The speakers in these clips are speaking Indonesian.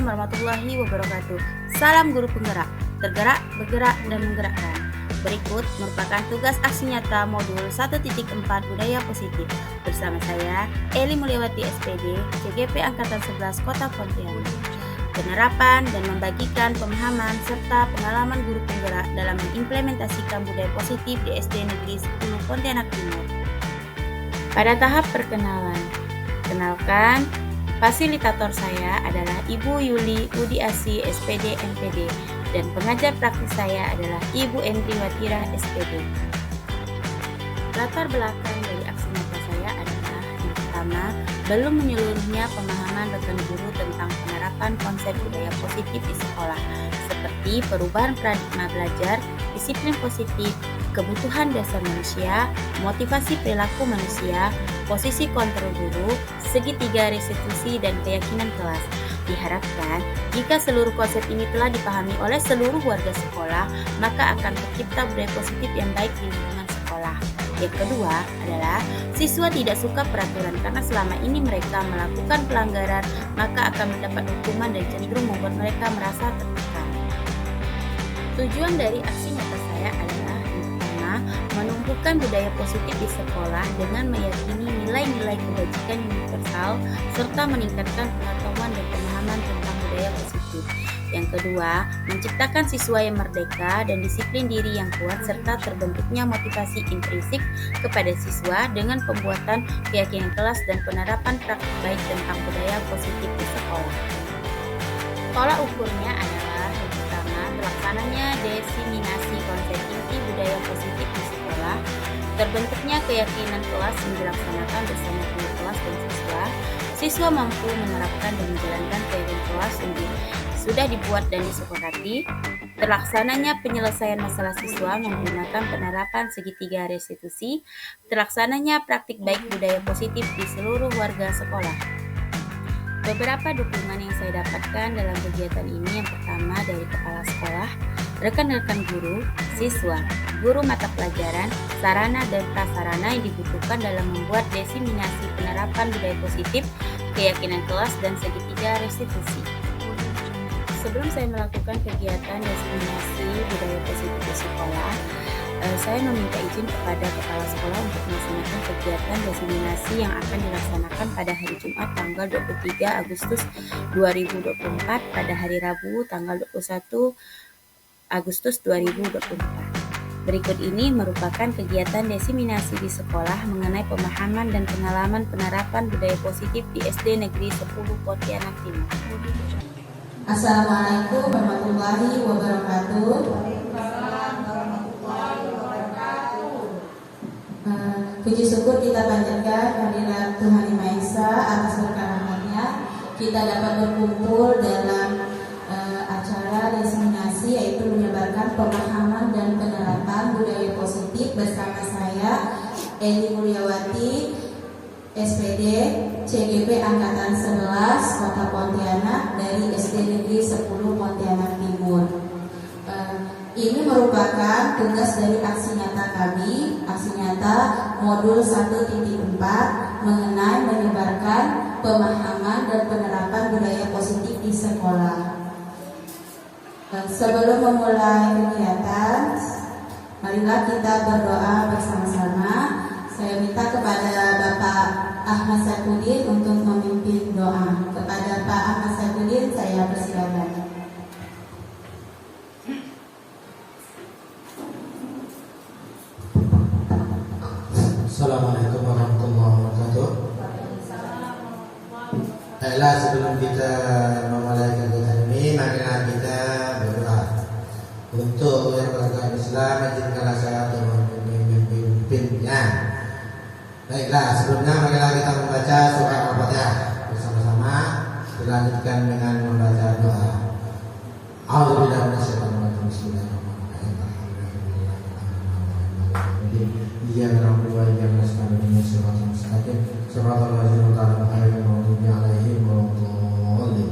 warahmatullahi wabarakatuh. Salam guru penggerak, tergerak, bergerak, dan menggerakkan. Berikut merupakan tugas aksi nyata modul 1.4 Budaya Positif bersama saya, Eli Mulyawati SPD, CGP Angkatan 11 Kota Pontianak. Penerapan dan membagikan pemahaman serta pengalaman guru penggerak dalam mengimplementasikan budaya positif di SD Negeri 10 Pontianak Timur. Pada tahap perkenalan, kenalkan, fasilitator saya adalah Ibu Yuli Udiasi SPD MPD dan pengajar praktis saya adalah Ibu Endri Watira SPD. Latar belakang dari aksi nyata saya adalah yang pertama, belum menyeluruhnya pemahaman rekan guru tentang penerapan konsep budaya positif di sekolah, seperti perubahan paradigma belajar, disiplin positif, kebutuhan dasar manusia, motivasi perilaku manusia, posisi kontrol guru, segitiga restitusi, dan keyakinan kelas. Diharapkan, jika seluruh konsep ini telah dipahami oleh seluruh warga sekolah, maka akan tercipta budaya positif yang baik di lingkungan sekolah. Yang kedua adalah, siswa tidak suka peraturan karena selama ini mereka melakukan pelanggaran, maka akan mendapat hukuman dan cenderung membuat mereka merasa tertekan. Tujuan dari aksi nyata saya adalah menumbuhkan budaya positif di sekolah dengan meyakini nilai-nilai kebajikan universal serta meningkatkan pengetahuan dan pemahaman tentang budaya positif. Yang kedua, menciptakan siswa yang merdeka dan disiplin diri yang kuat serta terbentuknya motivasi intrinsik kepada siswa dengan pembuatan keyakinan kelas dan penerapan praktik baik tentang budaya positif di sekolah. Tolak ukurnya adalah yang pertama, terlaksananya diseminasi konsep inti budaya positif di sekolah, terbentuknya keyakinan kelas yang dilaksanakan bersama guru kelas dan siswa mampu menerapkan dan menjalankan keyakinan kelas yang sudah dibuat dan disepakati, terlaksananya penyelesaian masalah siswa menggunakan penerapan segitiga restitusi, terlaksananya praktik baik budaya positif di seluruh warga sekolah. Beberapa dukungan yang saya dapatkan dalam kegiatan ini yang pertama dari kepala sekolah, rekan-rekan guru, siswa, guru mata pelajaran, sarana dan prasarana yang dibutuhkan dalam membuat diseminasi penerapan budaya positif, keyakinan kelas, dan segitiga restitusi. Sebelum saya melakukan kegiatan diseminasi budaya positif di sekolah, saya meminta izin kepada kepala sekolah untuk melaksanakan kegiatan diseminasi yang akan dilaksanakan pada hari Jumat tanggal 23 Agustus 2024 pada hari Rabu tanggal 21 Agustus 2024. Berikut ini merupakan kegiatan diseminasi di sekolah mengenai pemahaman dan pengalaman penerapan budaya positif di SD Negeri 10 Pontianak Timur. Assalamualaikum warahmatullahi wabarakatuh. Puji syukur kita panjatkan kehadirat Tuhan Yang Maha Esa atas berkah rahmat-Nya. Kita dapat berkumpul dalam acara diseminasi, yaitu menyebarkan pemahaman dan penerapan budaya positif bersama saya, Eli Mulyawati, SPD, CGP Angkatan 11 Kota Pontianak dari SD Negeri 10 Pontianak Timur. Ini merupakan tugas dari aksi nyata kami, aksi nyata modul 1.4 mengenai menyebarkan pemahaman dan penerapan budaya positif di sekolah. Sebelum memulai kegiatan, marilah kita berdoa bersama-sama. Saya minta kepada Bapak Ahmad Saifuddin untuk memimpin doa. Kepada Pak Ahmad Saifuddin saya persilakan. Assalamualaikum warahmatullahi wabarakatuh. Baiklah, sebelum kita memulai kegiatan ini, marilah kita berdoa untuk yang beragama Islam, izinkanlah saya untuk memimpinnya. Baiklah, sebelumnya marilah kita membaca surah Al-Fatihah bersama-sama, dilanjutkan dengan membaca doa. A'udzubillahi minasyaitonir rajim. Bismillahirrahmanirrahim. Iyyaka na'budu wa iyyaka nasta'in ihdinas siratal mustaqim siratal ladzina an'amta 'alaihim ghairil maghdubi 'alaihim waladdallin.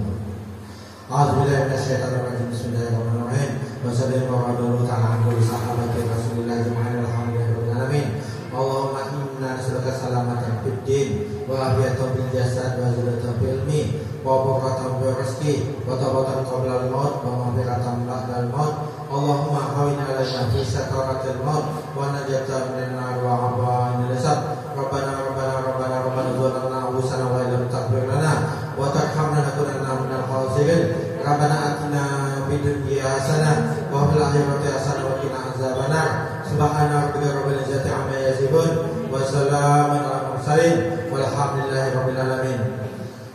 A'udzubillahi minasyaitonir rajim. Bismillahirrahmanirrahim. Wa sallallahu ta'ala 'ala sahabati Rasulillah jami'an alhamdulillahi alamin. Allahumma inna nas'aluka salamatan fid din wa afiyatan fil jasad wa zilatan fil ilmi wa barakatan fil rizqi wa tawbatan qabla al-maut wa maghfiratan ba'da al-maut. Allahumma hawwin 'alaina fi sakaratil maut wa najatan minan nar wa 'adhaban al-hisab. Rabbana zalamna anfusana wa illam taghfir lana wa tarhamna lanakunanna minal khasirin. Rabbana atina fid dunya hasanah wa fil akhirati hasanah wa qina azabannar. Subhana rabbika rabbil izzati amma yasifun wa salamun 'alal mursalin walhamdulillahi rabbil alamin.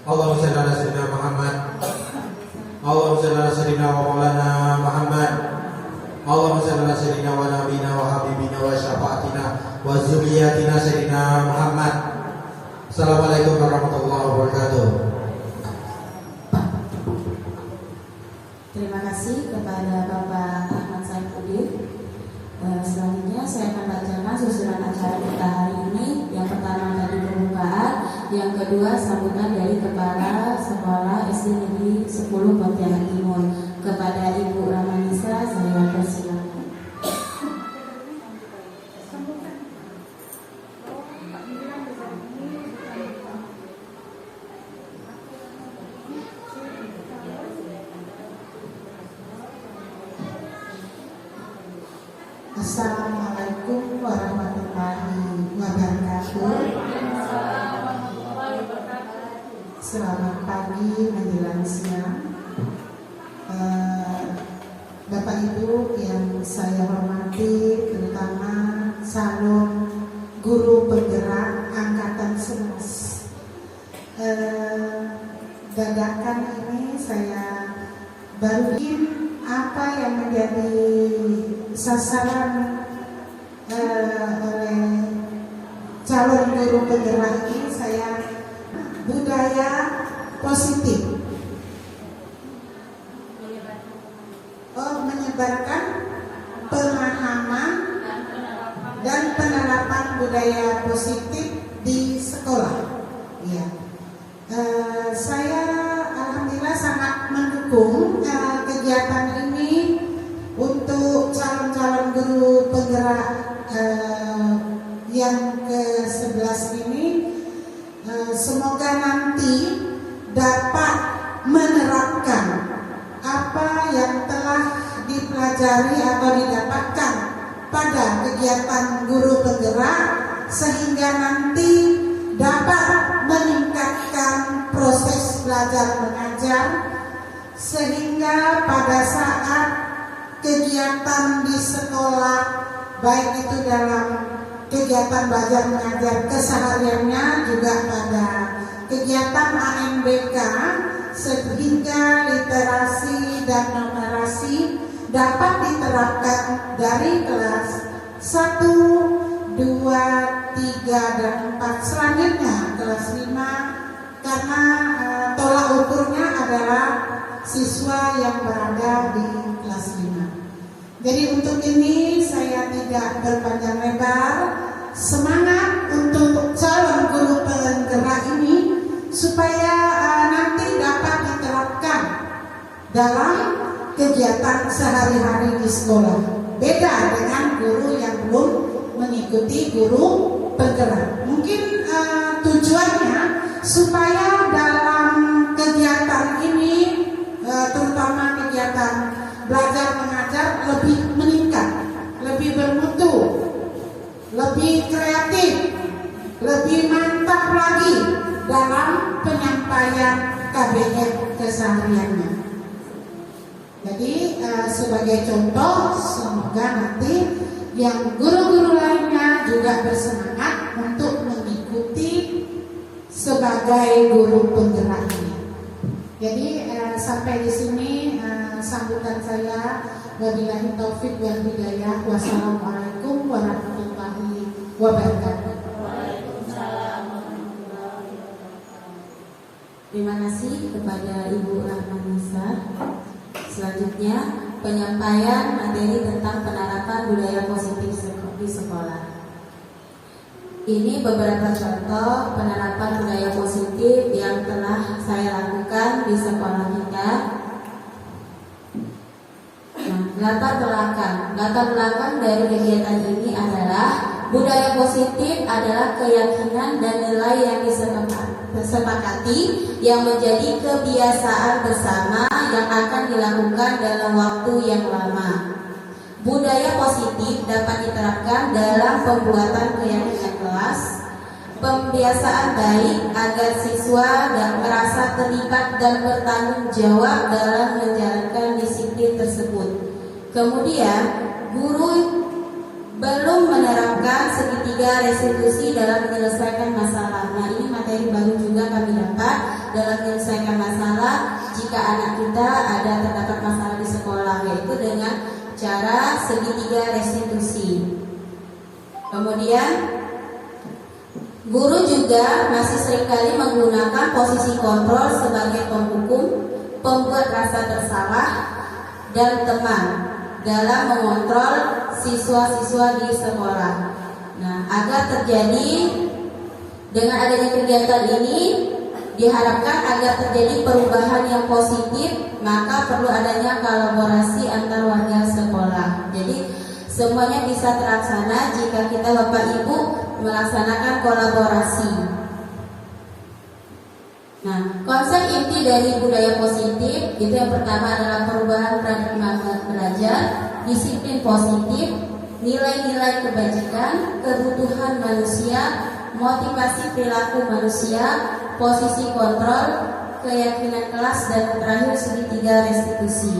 Allahumma shalli ala sayyidina Muhammad. Allahumma shalli ala sayyidina wa maulana Muhammad. Allahumma shalli ala sayyidina wa nabiyina wa habibina wa syafaatina wa zurriyyatina sayyidina Muhammad. Assalamualaikum warahmatullahi wabarakatuh. Terima kasih kepada Bapak Ahmad Saifuddin. Selanjutnya saya akan bacakan susunan acara kita hari ini. Yang pertama tadi pembukaan, yang kedua sambutan dari Kepala Sekolah SD Negeri 10 Pontianak Timur. Kepada Ibu Ramanisa saya persilakan. Assalamualaikum warahmatullahi wabarakatuh. Selamat pagi menjelang siang. Bapak Ibu yang saya hormati, terutama calon guru penggerak angkatan 11. Dadakan ini saya baru apa yang menjadi sasaran oleh calon guru penggerak ini, saya budaya positif, menyebarkan pemahaman dan penerapan budaya positif di sekolah. Ya, saya alhamdulillah sangat mendukung kegiatan ini untuk calon-calon guru penggerak yang ke-11 ini. Semoga nanti dapat menerapkan apa yang telah dipelajari atau didapatkan pada kegiatan guru penggerak, sehingga nanti dapat meningkatkan proses belajar mengajar, sehingga pada saat kegiatan di sekolah, baik itu dalam kegiatan belajar mengajar kesehariannya, juga pada kegiatan AMBK, sehingga literasi dan numerasi dapat diterapkan dari kelas 1, 2, 3, dan 4, selanjutnya kelas 5, karena tolak ukurnya adalah siswa yang berada di kelas 5. Jadi untuk ini saya tidak berpanjang lebar. Semangat untuk calon guru penggerak ini supaya nanti dapat diterapkan dalam kegiatan sehari-hari di sekolah. Beda dengan guru yang belum mengikuti guru penggerak. Mungkin tujuannya supaya dalam kegiatan ini, terutama kegiatan belajar mengajar, lebih meningkat, lebih bermutu, lebih kreatif, lebih mantap lagi dalam penyampaian KBR kesehariannya. Jadi sebagai contoh, semoga nanti yang guru-guru lainnya juga bersemangat untuk mengikuti sebagai guru penggerak ini. Jadi sampai di sini sambutan saya. Wabillahi taufik wal hidayah. Wassalamualaikum warahmatullahi wabarakatuh. Terima kasih kepada Ibu Rahmanisa. Selanjutnya penyampaian materi tentang penerapan budaya positif di sekolah. Ini beberapa contoh penerapan budaya positif yang telah saya lakukan di sekolah kita. Latar belakang dari kegiatan ini adalah budaya positif adalah keyakinan dan nilai yang sepakati yang menjadi kebiasaan bersama yang akan dilakukan dalam waktu yang lama. Budaya positif dapat diterapkan dalam pembuatan keyakinan kelas, pembiasaan baik agar siswa merasa terlibat dan bertanggung jawab dalam menjalankan disiplin tersebut. Kemudian, guru belum menerapkan segitiga restitusi dalam menyelesaikan masalah. Nah, ini materi baru juga kami dapat dalam menyelesaikan masalah jika anak kita terdapat masalah di sekolah, yaitu dengan cara segitiga restitusi. Kemudian, guru juga masih seringkali menggunakan posisi kontrol sebagai penghukum, pembuat rasa bersalah, dan teman dalam mengontrol siswa-siswa di sekolah. Nah, agar terjadi dengan adanya kegiatan ini diharapkan agar terjadi perubahan yang positif, maka perlu adanya kolaborasi antar warga sekolah. Jadi semuanya bisa terlaksana jika kita Bapak Ibu melaksanakan kolaborasi. Nah, konsep inti dari budaya positif itu yang pertama adalah perubahan paradigma belajar, disiplin positif, nilai-nilai kebajikan, kebutuhan manusia, motivasi perilaku manusia, posisi kontrol, keyakinan kelas, dan terakhir segitiga restitusi.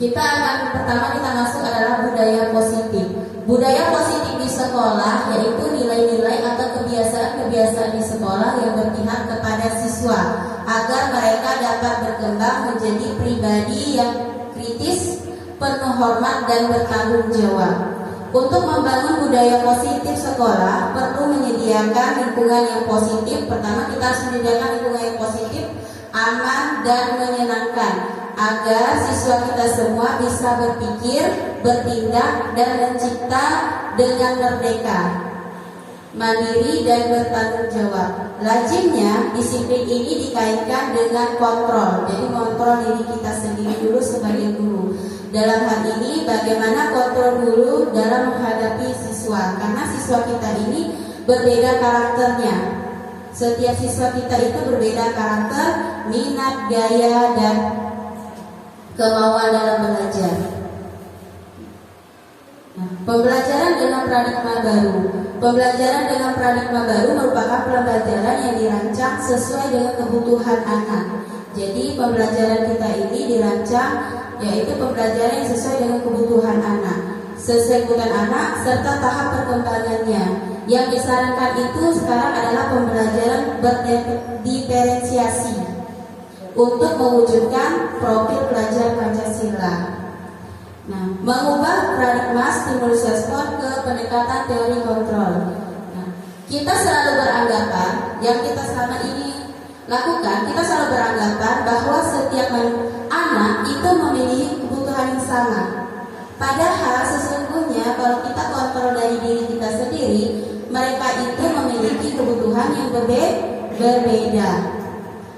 Pertama kita masuk adalah budaya positif. Budaya positif di sekolah yaitu nilai-nilai atau kebiasaan-kebiasaan di sekolah yang berpihak kepada siswa agar mereka dapat berkembang menjadi pribadi yang kritis, penuh hormat, dan bertanggung jawab. Untuk membangun budaya positif sekolah perlu menyediakan lingkungan yang positif. Pertama kita harus menyediakan lingkungan yang positif, aman, dan menyenangkan agar siswa kita semua bisa berpikir, bertindak, dan mencipta dengan merdeka, mandiri, dan bertanggung jawab. Lazimnya disiplin ini dikaitkan dengan kontrol. Jadi kontrol diri kita sendiri dulu sebagai guru. Dalam hal ini bagaimana kontrol guru dalam menghadapi siswa, karena siswa kita ini berbeda karakternya. Setiap siswa kita itu berbeda karakter, minat, gaya, dan kemauan dalam belajar. Nah, pembelajaran dengan paradigma baru. Pembelajaran dengan paradigma baru merupakan pembelajaran yang dirancang sesuai dengan kebutuhan anak. Jadi pembelajaran kita ini dirancang yaitu pembelajaran yang sesuai dengan kebutuhan anak, sesuai kebutuhan anak serta tahap perkembangannya. Yang disarankan itu sekarang adalah pembelajaran berdiferensiasi untuk mewujudkan profil pelajar Pancasila. Nah, mengubah paradigma stimulus respon ke pendekatan teori kontrol. Nah, kita selalu beranggapan yang kita selama ini lakukan, kita selalu beranggapan bahwa setiap anak itu memiliki kebutuhan yang sama. Padahal sesungguhnya kalau kita kontrol dari diri kita sendiri, mereka itu memiliki kebutuhan yang berbeda.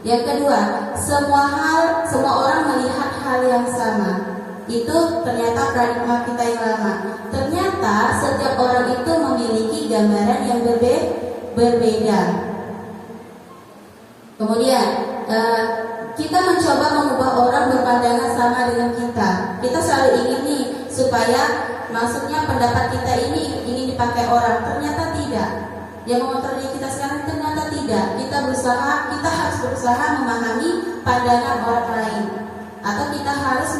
Yang kedua, semua orang melihat hal yang sama. Itu ternyata paradigma kita yang lama. Ternyata setiap orang itu memiliki gambaran yang berbeda. Kemudian kita mencoba mengubah orang berpandangan sama dengan kita. Kita selalu ingin nih supaya maksudnya pendapat kita ini ingin dipakai orang. Ternyata tidak. Yang mengontrol diri kita sekarang ternyata tidak. Kita harus berusaha memahami pandangan orang lain, atau kita harus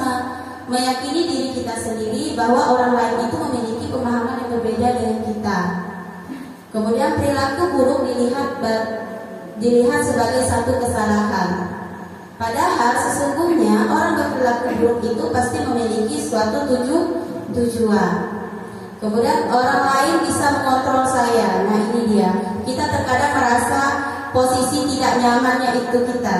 meyakini diri kita sendiri bahwa orang lain itu memiliki pemahaman yang berbeda dengan kita. Kemudian perilaku buruk dilihat sebagai satu kesalahan. Padahal sesungguhnya orang berperilaku buruk itu pasti memiliki suatu tujuan. Kemudian orang lain bisa mengontrol saya. Nah ini dia. Kita terkadang merasa posisi tidak nyamannya itu kita.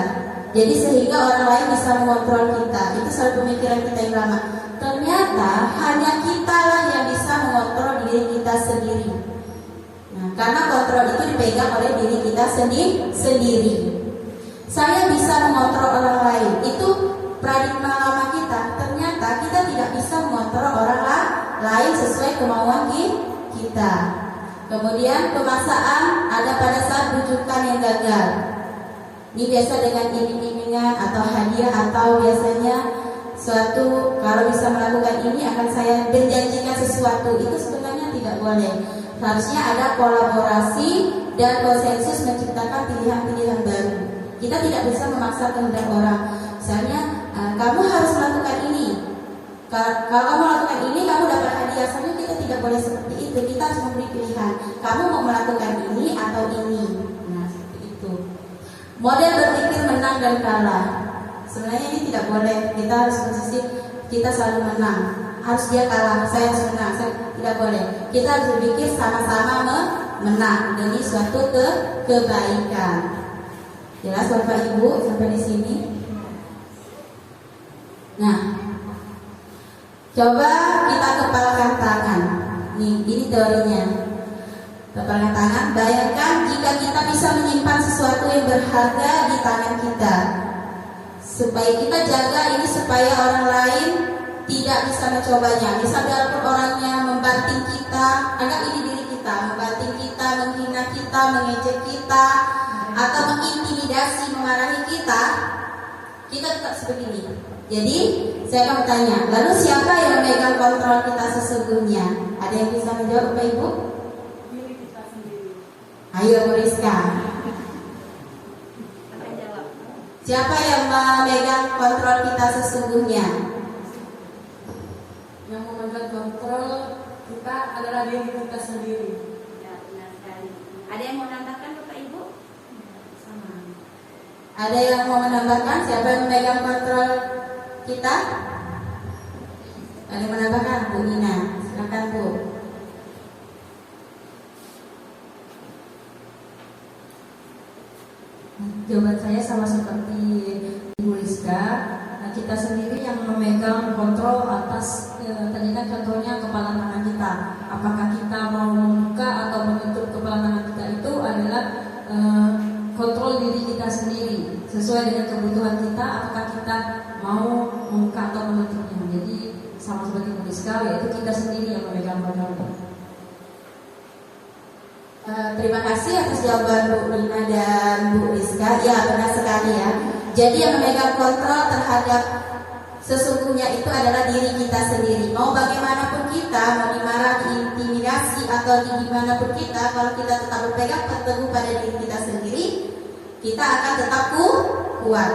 Jadi sehingga orang lain bisa mengontrol kita. Itu selalu pemikiran kita yang lama. Ternyata hanya kitalah yang bisa mengontrol diri kita sendiri. Nah, karena kontrol itu dipegang oleh diri kita sendiri. Saya bisa mengontrol orang lain. Itu paradigma lama kita. Ternyata kita tidak bisa mengontrol orang lain sesuai kemauan kita. Kemudian pemaksaan ada pada saat rujukan yang gagal. Ini biasa dengan iming-imingan atau hadiah, atau biasanya suatu kalau bisa melakukan ini akan saya menjanjikan sesuatu. Itu sebenarnya tidak boleh. Harusnya ada kolaborasi dan konsensus menciptakan pilihan-pilihan baru. Kita tidak bisa memaksa kehendak orang. Misalnya kamu harus melakukan ini. Kalau kamu melakukan ini, kamu dapat hadiah. Sebenarnya kita tidak boleh seperti itu. Kita harus memberi pilihan. Kamu mau melakukan ini atau ini. Nah, seperti itu. Model berpikir menang dan kalah. Sebenarnya ini tidak boleh. Kita harus posisi kita selalu menang. Harus dia kalah. Saya harus menang. Tidak boleh. Kita harus berpikir sama-sama menang demi suatu kebaikan. Jelas Bapak Ibu sampai di sini? Nah, coba kita kepalkan tangan. Ini teorinya. Kepalkan tangan. Bayangkan jika kita bisa menyimpan sesuatu yang berharga di tangan kita. Supaya kita jaga ini supaya orang lain tidak bisa mencobanya. Misal walaupun orangnya membanting kita, anggap ini diri kita, membanting kita, menghina kita, mengejek kita, atau mengintimidasi, memarahi kita tetap sebegini. Jadi saya akan bertanya, lalu siapa yang memegang kontrol kita sesungguhnya? Ada yang bisa menjawab Bapak Ibu? Diri kita sendiri. Ayo Bu Rizka. Siapa yang memegang kontrol kita sesungguhnya? Yang memegang kontrol kita adalah diri kita sendiri. Ya, benar sekali. Ada yang mau nambahkan Bapak Ibu? Sama. Ada yang mau menambahkan siapa yang memegang kontrol kita? Ada yang menambahkan? Bu Nina, silakan Bu. Jawaban saya sama seperti Ibu Rizka. Kita sendiri yang memegang kontrol atas tadi kan contohnya kepala tangan kita. Apakah kita mau membuka atau menutup kepala tangan kita, itu adalah kontrol diri kita sendiri sesuai dengan kebutuhan kita. Apakah kita mau membuka atau menutupnya? Jadi sama seperti Ibu Rizka, yaitu kita sendiri yang memegang kontrol. Terima kasih atas jawaban Bu Nina dan Bu Rizka. Ya, benar sekali ya. Jadi yang memegang kontrol terhadap sesungguhnya itu adalah diri kita sendiri. Mau bagaimanapun kita, mau dimarah, diintimidasi atau dimanapun kita, kalau kita tetap berpegang teguh pada diri kita sendiri, kita akan tetap kuat.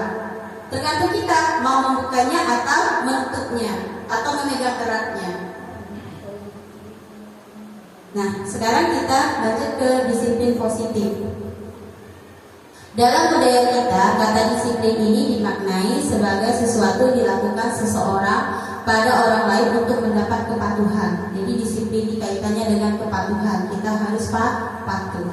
Tergantung kita mau membukanya atau menutupnya atau memegang eratnya. Nah, sekarang kita lanjut ke disiplin positif. Dalam budaya kita, kata disiplin ini dimaknai sebagai sesuatu dilakukan seseorang pada orang lain untuk mendapat kepatuhan. Jadi disiplin dikaitannya dengan kepatuhan. Kita harus patuh.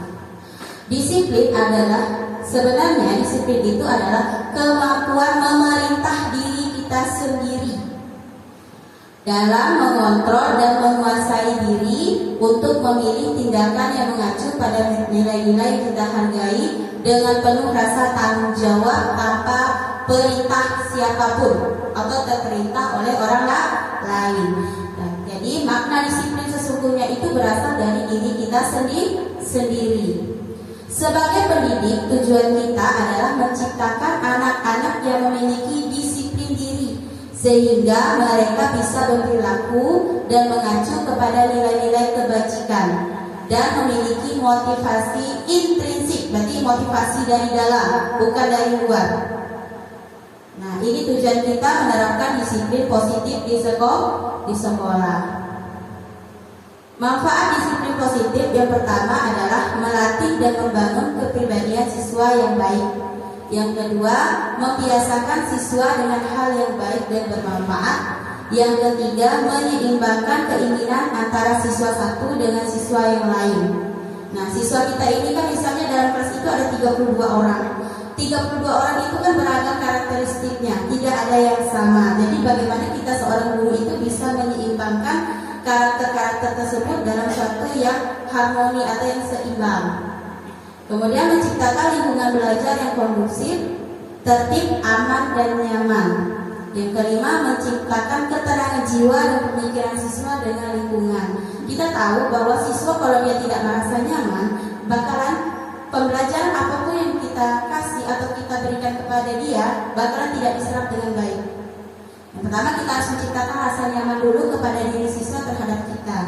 Disiplin adalah, sebenarnya disiplin itu adalah kemampuan memerintah diri kita sendiri dalam mengontrol dan menguasai diri untuk memilih tindakan yang mengacu pada nilai-nilai yang kita hargai dengan penuh rasa tanggung jawab tanpa perintah siapapun atau terperintah oleh orang lain. Nah, jadi makna disiplin sesungguhnya itu berasal dari diri kita sendiri. Sebagai pendidik, tujuan kita adalah menciptakan anak-anak yang memiliki disiplin diri sehingga mereka bisa berperilaku dan mengacu kepada nilai-nilai kebajikan dan memiliki motivasi intrinsik, berarti motivasi dari dalam, bukan dari luar. Nah, ini tujuan kita menerapkan disiplin positif di sekolah. Manfaat disiplin positif yang pertama adalah melatih dan membangun kepribadian siswa yang baik. Yang kedua, membiasakan siswa dengan hal yang baik dan bermanfaat. Yang ketiga, menyeimbangkan keinginan antara siswa satu dengan siswa yang lain. Nah, siswa kita ini kan misalnya dalam kelas itu ada 32 orang. 32 orang itu kan beragam karakteristiknya, tidak ada yang sama. Jadi bagaimana kita seorang guru itu bisa menyeimbangkan karakter-karakter tersebut dalam suatu yang harmoni atau yang seimbang. Kemudian menciptakan lingkungan belajar yang kondusif, tertib, aman, dan nyaman. Yang kelima, menciptakan ketenangan jiwa dan pemikiran siswa dengan lingkungan. Kita tahu bahwa siswa kalau dia tidak merasa nyaman, bakalan pembelajaran apapun yang kita kasih atau kita berikan kepada dia bakalan tidak diserap dengan baik. Yang pertama, kita harus menciptakan rasa nyaman dulu kepada diri siswa terhadap kita.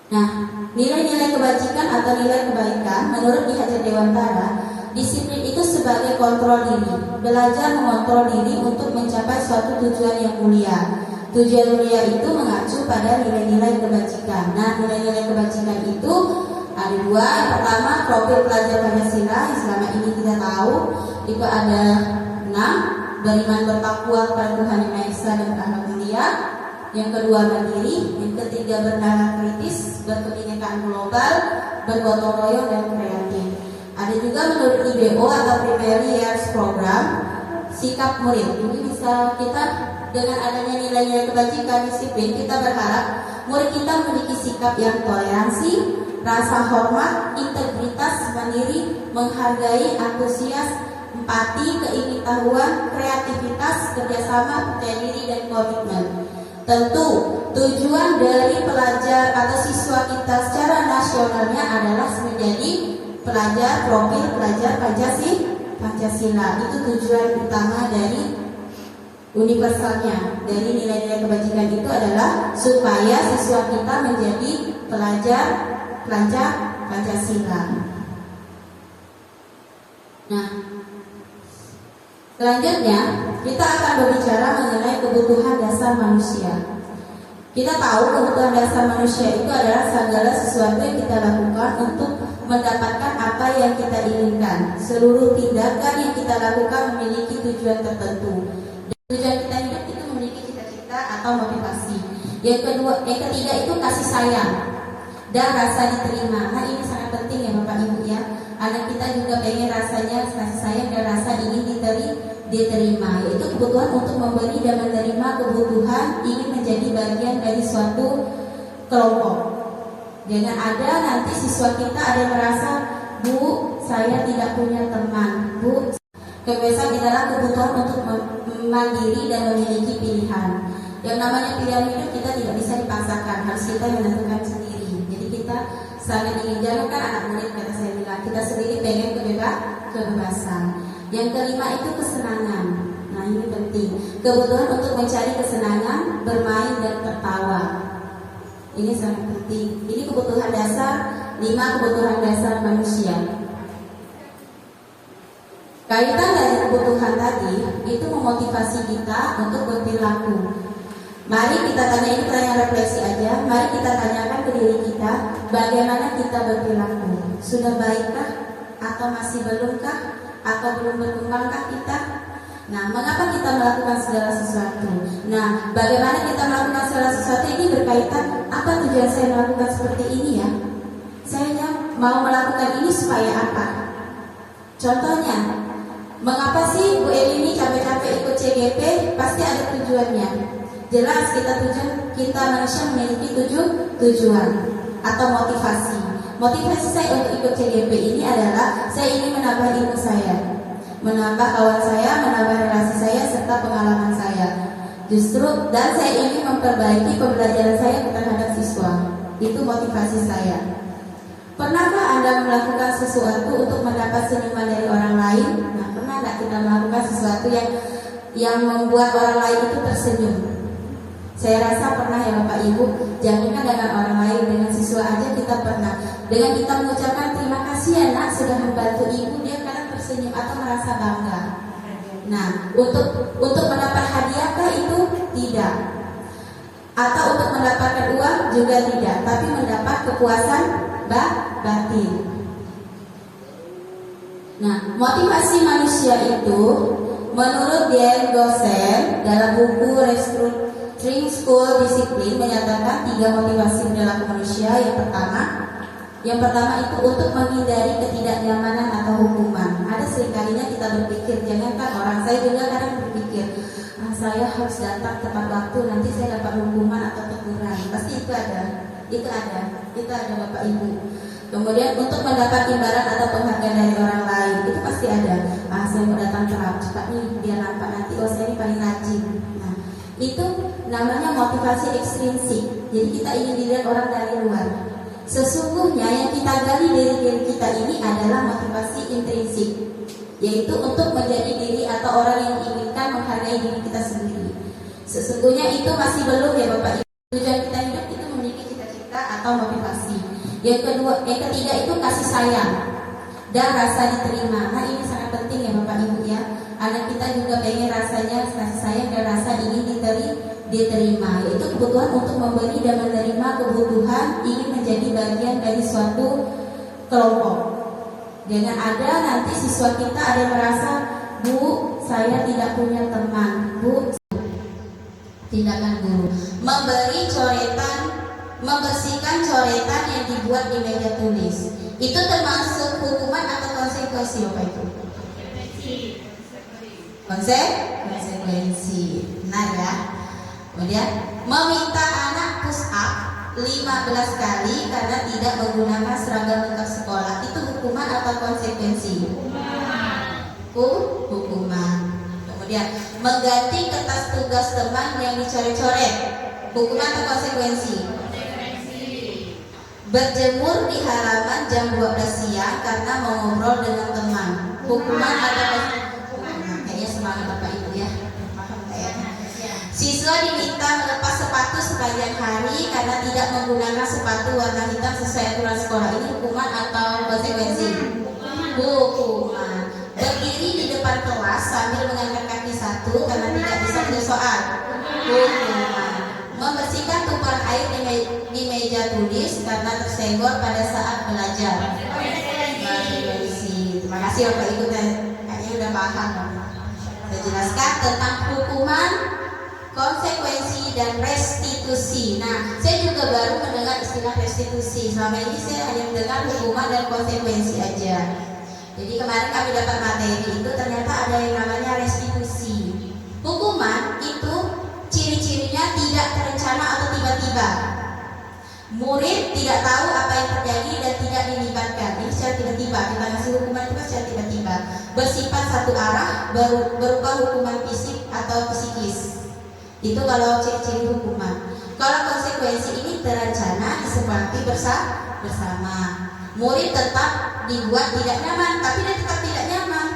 Nah, nilai-nilai kebajikan atau nilai kebaikan menurut Ki Hajar Dewantara, disiplin itu sebagai kontrol diri, belajar mengontrol diri untuk mencapai suatu tujuan yang mulia. Tujuan mulia itu mengacu pada nilai-nilai kebajikan. Nah, nilai-nilai kebajikan itu ada dua. Yang pertama, profil pelajar Pancasila yang selama ini kita tahu itu ada 6: beriman bertakwa kepada Tuhan Yang Maha Esa dan berakhlak mulia. Yang kedua, mandiri. Yang ketiga, bernalar kritis, berkebinekaan global, bergotong royong dan kreatif. Ada juga menurut IBO atau Primary Years Program, sikap murid. Ini bisa kita dengan adanya nilai-nilai kebajikan disiplin, kita berharap murid kita memiliki sikap yang toleransi, rasa hormat, integritas, mandiri, menghargai, antusias, empati, keingin-tahuan, kreativitas, kerjasama, percaya diri, dan komitmen. Tentu tujuan dari pelajar atau siswa kita secara nasionalnya adalah menjadi pelajar, profil pelajar Pancasila. Itu tujuan utama dari universalnya, dari nilai-nilai kebajikan itu adalah supaya siswa kita menjadi pelajar Pancasila. Nah, selanjutnya kita akan berbicara mengenai kebutuhan dasar manusia. Kita tahu kebutuhan dasar manusia itu adalah segala sesuatu yang kita lakukan untuk mendapatkan apa yang kita inginkan. Seluruh tindakan yang kita lakukan memiliki tujuan tertentu. Tujuan kita hidup itu memiliki cita-cita atau motivasi. Yang ketiga itu kasih sayang dan rasa diterima. Nah, ini sangat penting ya Bapak Ibu ya. Anak kita juga pengen rasanya kasih sayang dan rasa ingin diterima, yaitu kebutuhan untuk memberi dan menerima kebutuhan, ingin menjadi bagian dari suatu kelompok. Jangan ada nanti siswa kita ada yang merasa, Bu, saya tidak punya teman. Bu, kebiasaan adalah kebutuhan untuk mandiri dan memiliki pilihan. Yang namanya pilihan hidup kita tidak bisa dipaksakan, harus kita menentukan sendiri. Jadi kita sangat ingin, jangan kan anak murid kata saya bilang, kita sendiri pengen kebebasan. Yang kelima itu kesenangan. Nah, ini penting. Kebutuhan untuk mencari kesenangan, bermain dan tertawa. Ini sangat penting. Ini kebutuhan dasar, 5 kebutuhan dasar manusia. Kaitan dari kebutuhan tadi itu memotivasi kita untuk berperilaku. Mari kita tanya, ini pertanyaan refleksi aja. Mari kita tanyakan ke diri kita, bagaimana kita berperilaku? Sudah baikkah? Atau masih belumkah? Atau belum berkembangkah kita? Nah, mengapa kita melakukan segala sesuatu? Nah, bagaimana kita melakukan segala sesuatu ini berkaitan, apa tujuan saya melakukan seperti ini ya? Saya mau melakukan ini supaya apa? Contohnya, mengapa sih Bu Eli ini capek-capek ikut CGP? Pasti ada tujuannya. Jelas kita manusia memiliki tujuan atau motivasi. Motivasi saya untuk ikut CGP ini adalah saya ingin menambah ilmu saya, menambah kawan saya, menambah relasi saya serta pengalaman saya. Justru dan saya ingin memperbaiki pembelajaran saya terhadap siswa. Itu motivasi saya. Pernahkah Anda melakukan sesuatu untuk mendapat senyuman dari orang lain? Nah, pernah nggak kita melakukan sesuatu yang membuat orang lain itu tersenyum? Saya rasa pernah ya Bapak Ibu. Jangankan dengan orang lain, dengan siswa aja kita pernah. Dengan kita mengucapkan terima kasih ya nak sudah membantu ibu, dia kadang tersenyum atau merasa bangga. Nah, untuk mendapat hadiahkah itu? Tidak. Atau untuk mendapatkan uang juga tidak, tapi mendapat kepuasan batin. Nah, motivasi manusia itu menurut Dian Gosen dalam buku Restructuring School Discipline menyatakan 3 motivasi perilaku manusia. Yang pertama itu untuk menghindari ketidaknyamanan atau hukuman. Ada seringkalinya kita berpikir, jangankan orang, saya juga kadang berpikir, saya harus datang tepat waktu, nanti saya dapat hukuman atau teguran. Pasti itu ada Bapak Ibu. Kemudian untuk mendapat imbalan atau penghargaan dari orang lain, itu pasti pasti ada. Saya mau datang telat, cepat nih biar nampak nanti saya ini paling rajin. Nah, itu namanya motivasi ekstrinsik. Jadi kita ingin dilihat orang dari luar. Sesungguhnya yang kita gali dari diri kita ini adalah motivasi intrinsik, yaitu untuk menjadi diri atau orang yang diinginkan, menghargai diri kita sendiri. Sesungguhnya itu masih belum ya Bapak Ibu. Tujuan kita hidup itu memiliki cita-cita atau motivasi. Yang ketiga itu kasih sayang dan rasa diterima. Nah ini sangat penting ya Bapak Ibu ya. Anak kita juga pengen rasanya kasih sayang dan rasa ingin diterima, yaitu kebutuhan untuk memberi dan menerima kebutuhan, ingin menjadi bagian dari suatu kelompok. Jangan ada nanti siswa kita ada yang merasa, Bu, saya tidak punya teman. Bu, tindakan guru memberi coretan, membersihkan coretan yang dibuat di meja tulis, itu termasuk hukuman atau konsekuensi Bapak Ibu? Konsekuensi. Benar ya. Kemudian meminta anak push up 15 kali karena tidak menggunakan seragam lengkap sekolah, itu hukuman atau konsekuensi? Hukuman. Kemudian mengganti kertas tugas teman yang dicoret-coret, hukuman atau konsekuensi? Berjemur di halaman jam 12 siang karena mau ngobrol dengan teman, hukuman atau konsekuensi? Kayaknya semangat Bapak Ibu ya. Paham kayaknya. Siswa diminta melepas sepatu sepanjang hari karena tidak menggunakan sepatu warna hitam sesuai aturan sekolah, ini hukuman atau konsekuensi? Hukuman. Berdiri di depan kelas sambil mengangkat kaki satu karena tidak bisa menjawab soal, hukuman. Membersihkan tumpahan air di meja tulis karena tersenggol pada saat belajar, konsekuensi. Terima kasih Bapak Ibu, kayaknya udah paham. Saya jelaskan tentang hukuman, konsekuensi, dan restitusi. Nah, saya juga baru mendengar istilah restitusi. Selama ini saya hanya mendengar hukuman dan konsekuensi aja. Jadi kemarin kami dapat materi itu ternyata ada yang namanya restitusi. Hukuman itu ciri-cirinya tidak terencana atau tiba-tiba. Murid tidak tahu apa yang terjadi dan tidak dilibatkan. Ini secara tiba-tiba, kita ngasih hukuman itu secara tiba-tiba. Bersifat satu arah, berupa hukuman fisik atau psikis. Itu kalau ciri-ciri hukuman. Kalau konsekuensi ini terencana, disepakati bersama. Murid tetap dibuat tidak nyaman, tapi dia tetap tidak nyaman.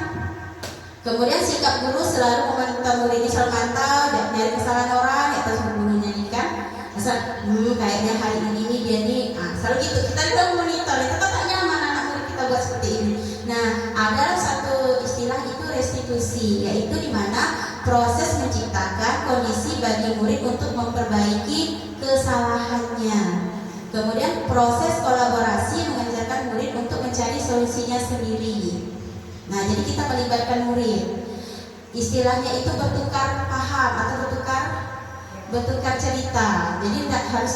Kemudian sikap guru selalu memantau muridnya, selalu mantau, dari kesalahan orang, atau gurunya nih kan. Asal, kayaknya hari ini dia nih, selalu gitu. Kita juga memonitor, tetap tak nyaman anak murid kita buat seperti ini. Nah, ada satu istilah itu restitusi, yaitu di mana proses menciptakan kondisi bagi murid untuk memperbaiki kesalahannya. Kemudian proses kolaborasi mengajarkan murid untuk mencari solusinya sendiri. Nah, jadi kita melibatkan murid. Istilahnya itu bertukar paham atau bertukar cerita. Jadi tidak harus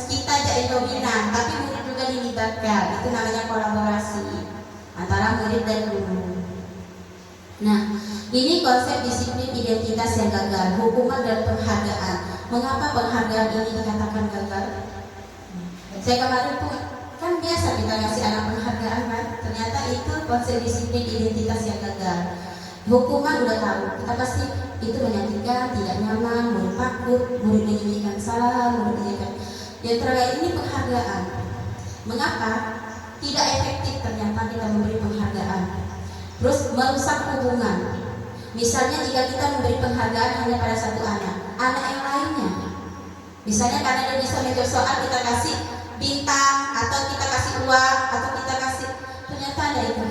kita aja yang dominan, tapi murid juga dilibatkan. Itu namanya kolaborasi antara murid dan guru. Nah, ini konsep disiplin identitas yang gagal, hukuman dan penghargaan. Mengapa penghargaan ini dikatakan gagal? Saya kemarin pun kan biasa kita ngasih anak penghargaan kan, ternyata itu konsep disiplin identitas yang gagal. Hukuman udah tahu, kita pasti itu menyakitkan, tidak nyaman, murid takut, murid menyembunyikan salah, murid menyembunyikan. Yang terakhir ini penghargaan. Mengapa? Tidak efektif ternyata kita memberi penghargaan. Terus merusak hubungan. Misalnya jika kita memberi penghargaan hanya pada satu anak yang lainnya, misalnya karena dia bisa menjawab soal, kita kasih bintang atau kita kasih uang atau kita kasih, ternyata ada itu,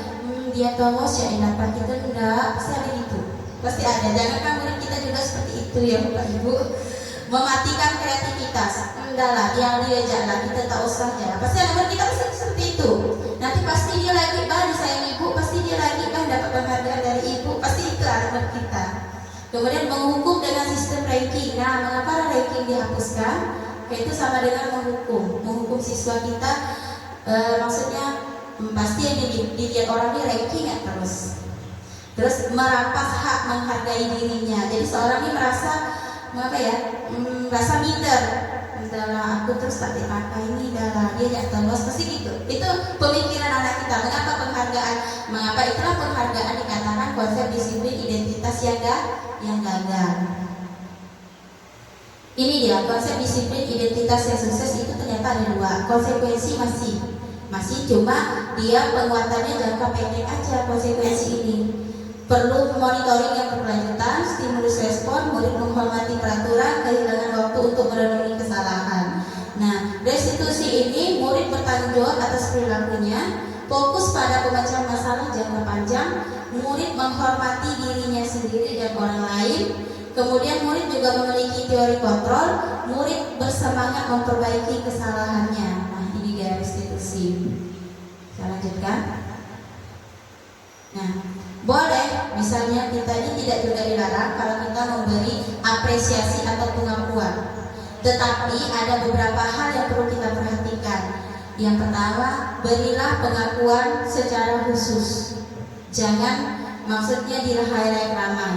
dia tahu ya dapat, kita enggak, pasti ada itu, pasti ada. Jangankan murid kita juga seperti itu ya Bapak Ibu, mematikan kreativitas. Enggak lah, yang dia jalan kita tak usah jalan, pasti anak kita pasti seperti itu. Nanti pasti dia lagi disayang ibu, pasti dia lagi dapat penghargaan dari ibu, pasti itu anak kita. Kemudian menghukum dengan sistem ranking. Nah, mengapa ranking dihapuskan? Itu sama dengan menghukum siswa kita. Maksudnya pasti yang dilihat orang ini ranking ya terus merampas hak menghargai dirinya. Jadi seorang ini merasa merasa minder. Dalam aku terus tak dipakai ini, dalam dia tidak terus pasti gitu. Itu pemikiran anak kita. Mengapa penghargaan? Mengapa itulah penghargaan dikatakan konsep disiplin identitas yang gagal. Ini dia konsep disiplin identitas yang sukses itu ternyata ada dua. Konsekuensi masih cuma dia penguatannya jangka pendek aja. Konsekuensi ini perlu monitoring yang berkelanjutan, stimulus respon, murid menghormati peraturan, kehilangan waktu untuk merenungi kesalahan. Nah, restitusi ini murid bertanggung jawab atas perilakunya, fokus pada pemecahan masalah jangka panjang, murid menghormati dirinya sendiri dan orang lain. Kemudian murid juga memiliki teori kontrol, murid bersemangat memperbaiki kesalahannya. Nah, ini dia restitusi. Saya lanjutkan. Nah, boleh, misalnya kita ini tidak juga dilarang kalau kita memberi apresiasi atau pengakuan. Tetapi ada beberapa hal yang perlu kita perhatikan. Yang pertama, berilah pengakuan secara khusus. Jangan maksudnya dirahai-rahai ramai.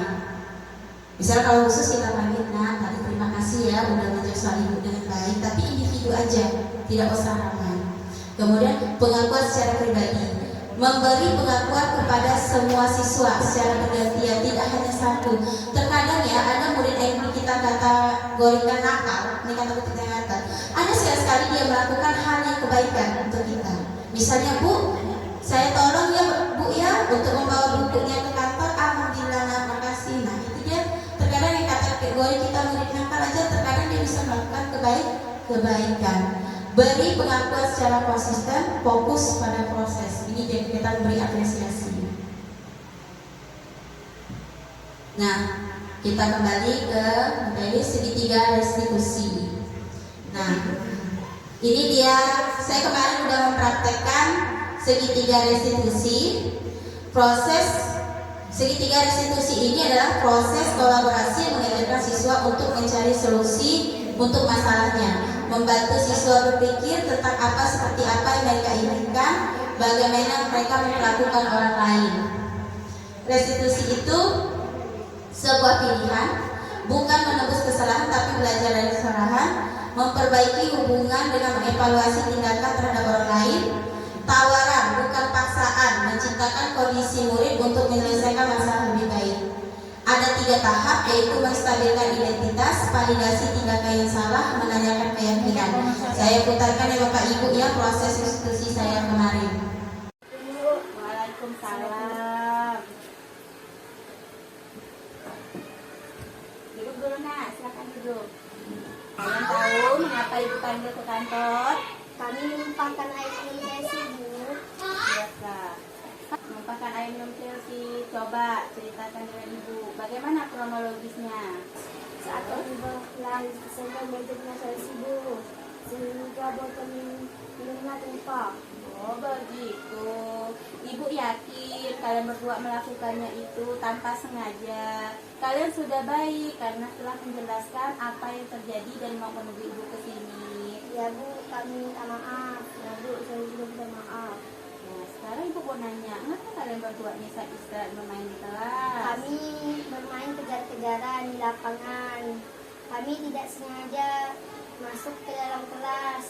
Misal kalau khusus kita panggil, nah tadi terima kasih ya udah menjawab soal ibu dengan baik, tapi individu aja, tidak usah ramai. Kemudian pengakuan secara pribadi, memberi pengakuan kepada semua siswa secara bergantian, tidak hanya satu. Terkadang ya ada murid yang kita kategorikan nakal, ini kata kita kata, ada sekali dia melakukan hal yang kebaikan untuk kita. Misalnya, Bu, saya tolong ya Bu ya untuk membawa bukunya ke kantor, alhamdulillah, nah, makasih. Nah itu dia. Terkadang yang kategori kita murid nakal aja, terkadang dia bisa melakukan kebaikan. Beri pengakuan secara konsisten, fokus pada proses. Ini kita beri apresiasi. Nah, kita kembali ke materi segitiga restitusi. Nah, ini dia. Saya kemarin sudah mempraktekkan segitiga restitusi. Proses segitiga restitusi ini adalah proses kolaborasi yang mengajarkan siswa untuk mencari solusi untuk masalahnya, membantu siswa berpikir tentang seperti apa yang mereka inginkan, bagaimana mereka memperlakukan orang lain. Restitusi itu sebuah pilihan, bukan menebus kesalahan tapi belajar dari kesalahan, memperbaiki hubungan dengan mengevaluasi tindakan terhadap orang lain. Tawaran bukan paksaan, menciptakan kondisi murid untuk menyelesaikan masalah lebih baik. Ada 3 tahap, yaitu menstabilkan identitas, validasi tindakan yang salah, menanyakan keyakinan. Saya putarkan ya Bapak Ibu ya proses restitusi saya kemarin. Waalaikumsalam. Duduk dulu nak, silakan duduk. Kalian tahu mengapa ibu panggil ke kantor? Kami menumpahkan air minum Chelsea, Bu. Biasa. Menumpahkan air minum Chelsea. Coba ceritakan dengan ibu, bagaimana kronologisnya? Saat kami pulang, saya menumpahkan Chelsea, Bu. Sehingga botol minumnya tumpah. Oh begitu. Ibu yakin kalian berdua melakukannya itu tanpa sengaja. Kalian sudah baik karena telah menjelaskan apa yang terjadi dan mau menunggu ibu ke sini. Ya Bu, kami minta maaf. Ya Bu, saya juga minta maaf. Nah sekarang ibu mau nanya, kenapa kalian berdua nih saat istirahat bermain di kelas? Kami bermain kejar-kejaran di lapangan. Kami tidak sengaja masuk ke dalam kelas.